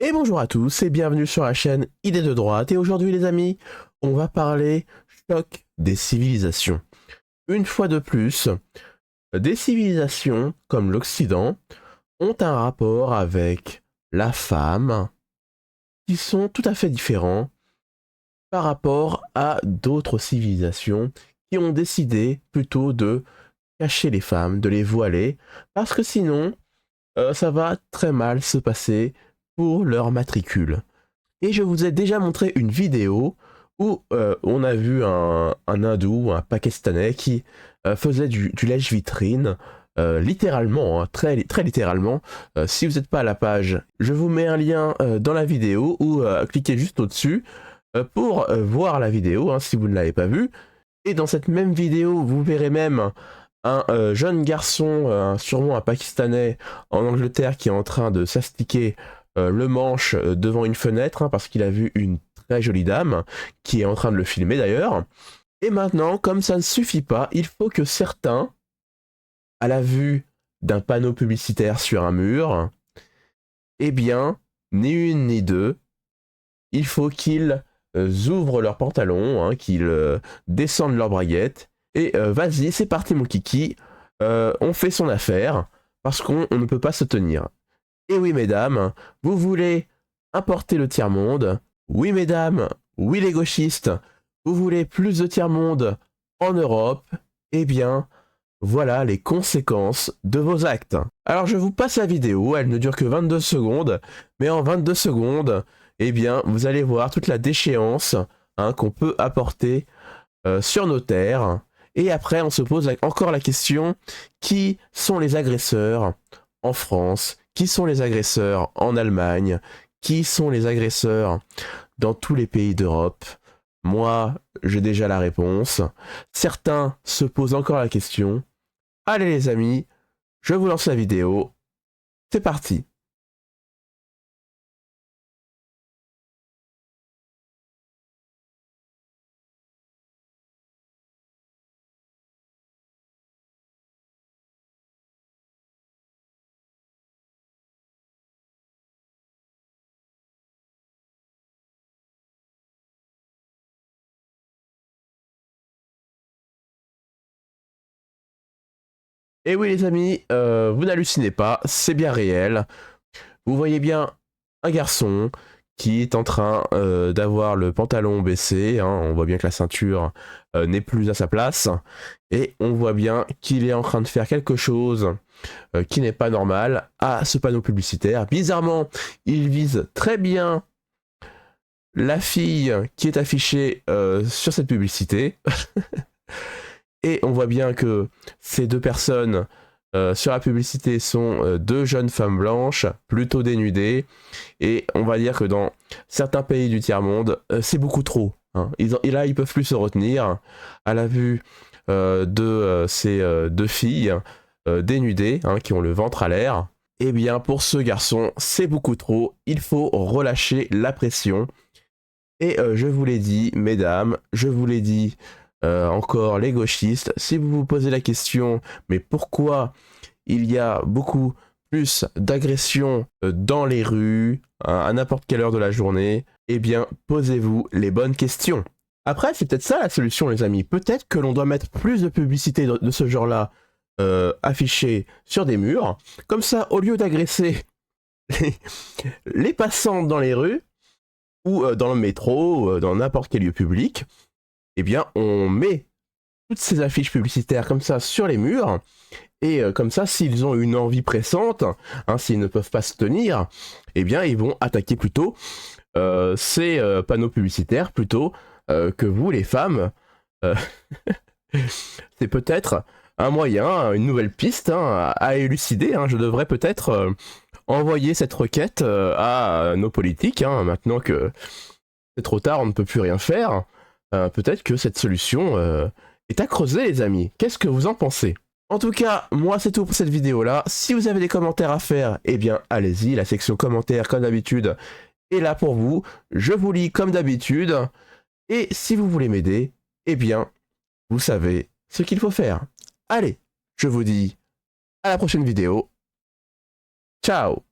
Et bonjour à tous et bienvenue sur la chaîne Idées de droite. Et aujourd'hui les amis, on va parler choc des civilisations. Une fois de plus, des civilisations comme l'Occident ont un rapport avec la femme qui sont tout à fait différents par rapport à d'autres civilisations qui ont décidé plutôt de cacher les femmes, de les voiler, parce que sinon, ça va très mal se passer pour leur matricule. Et je vous ai déjà montré une vidéo où on a vu un hindou, un pakistanais qui faisait du lèche-vitrine, littéralement, hein, très littéralement. Si vous n'êtes pas à la page, je vous mets un lien dans la vidéo ou cliquez juste au-dessus pour voir la vidéo, hein, si vous ne l'avez pas vue. Et dans cette même vidéo, vous verrez même un jeune garçon, sûrement un Pakistanais en Angleterre, qui est en train de s'astiquer le manche devant une fenêtre, hein, parce qu'il a vu une très jolie dame, qui est en train de le filmer d'ailleurs. Et maintenant, comme ça ne suffit pas, il faut que certains, à la vue d'un panneau publicitaire sur un mur, eh bien, ni une ni deux, il faut qu'ils ouvrent leurs pantalons, hein, qu'ils descendent leurs braguettes, et vas-y, c'est parti mon kiki, on fait son affaire, parce qu'on ne peut pas se tenir. Et oui mesdames, vous voulez importer le tiers-monde? Oui mesdames, oui les gauchistes, vous voulez plus de tiers-monde en Europe? Eh bien, voilà les conséquences de vos actes. Alors je vous passe la vidéo, elle ne dure que 22 secondes, mais en 22 secondes, eh bien, vous allez voir toute la déchéance, hein, qu'on peut apporter sur nos terres. Et après, on se pose encore la question, qui sont les agresseurs en France? Qui sont les agresseurs en Allemagne? Qui sont les agresseurs dans tous les pays d'Europe? Moi, j'ai déjà la réponse. Certains se posent encore la question. Allez les amis, je vous lance la vidéo. C'est parti. Et oui les amis, vous n'hallucinez pas, c'est bien réel. Vous voyez bien un garçon qui est en train d'avoir le pantalon baissé, hein, on voit bien que la ceinture n'est plus à sa place, et on voit bien qu'il est en train de faire quelque chose qui n'est pas normal à ce panneau publicitaire. Bizarrement, il vise très bien la fille qui est affichée sur cette publicité, et on voit bien que ces deux personnes sur la publicité sont deux jeunes femmes blanches, plutôt dénudées, et on va dire que dans certains pays du tiers-monde, c'est beaucoup trop, hein. Et là, ils peuvent plus se retenir à la vue de ces deux filles dénudées, hein, qui ont le ventre à l'air. Eh bien, pour ce garçon, c'est beaucoup trop, il faut relâcher la pression. Et je vous l'ai dit, mesdames, je vous l'ai dit encore les gauchistes, si vous vous posez la question, mais pourquoi il y a beaucoup plus d'agressions dans les rues, hein, à n'importe quelle heure de la journée, eh bien, posez-vous les bonnes questions. Après, c'est peut-être ça la solution, les amis. Peut-être que l'on doit mettre plus de publicité de ce genre-là affichée sur des murs. Comme ça, au lieu d'agresser les, les passants dans les rues, ou dans le métro, dans n'importe quel lieu public, eh bien, on met toutes ces affiches publicitaires comme ça sur les murs, et comme ça, s'ils ont une envie pressante, hein, s'ils ne peuvent pas se tenir, eh bien, ils vont attaquer plutôt ces panneaux publicitaires plutôt que vous, les femmes. Euh, c'est peut-être un moyen, une nouvelle piste, hein, à élucider, hein. Je devrais peut-être envoyer cette requête à nos politiques, hein, maintenant que c'est trop tard, on ne peut plus rien faire. Peut-être que cette solution est à creuser, les amis. Qu'est-ce que vous en pensez? En tout cas, moi c'est tout pour cette vidéo-là. Si vous avez des commentaires à faire, eh bien allez-y, la section commentaires, comme d'habitude, est là pour vous. Je vous lis comme d'habitude. Et si vous voulez m'aider, eh bien, vous savez ce qu'il faut faire. Allez, je vous dis à la prochaine vidéo. Ciao!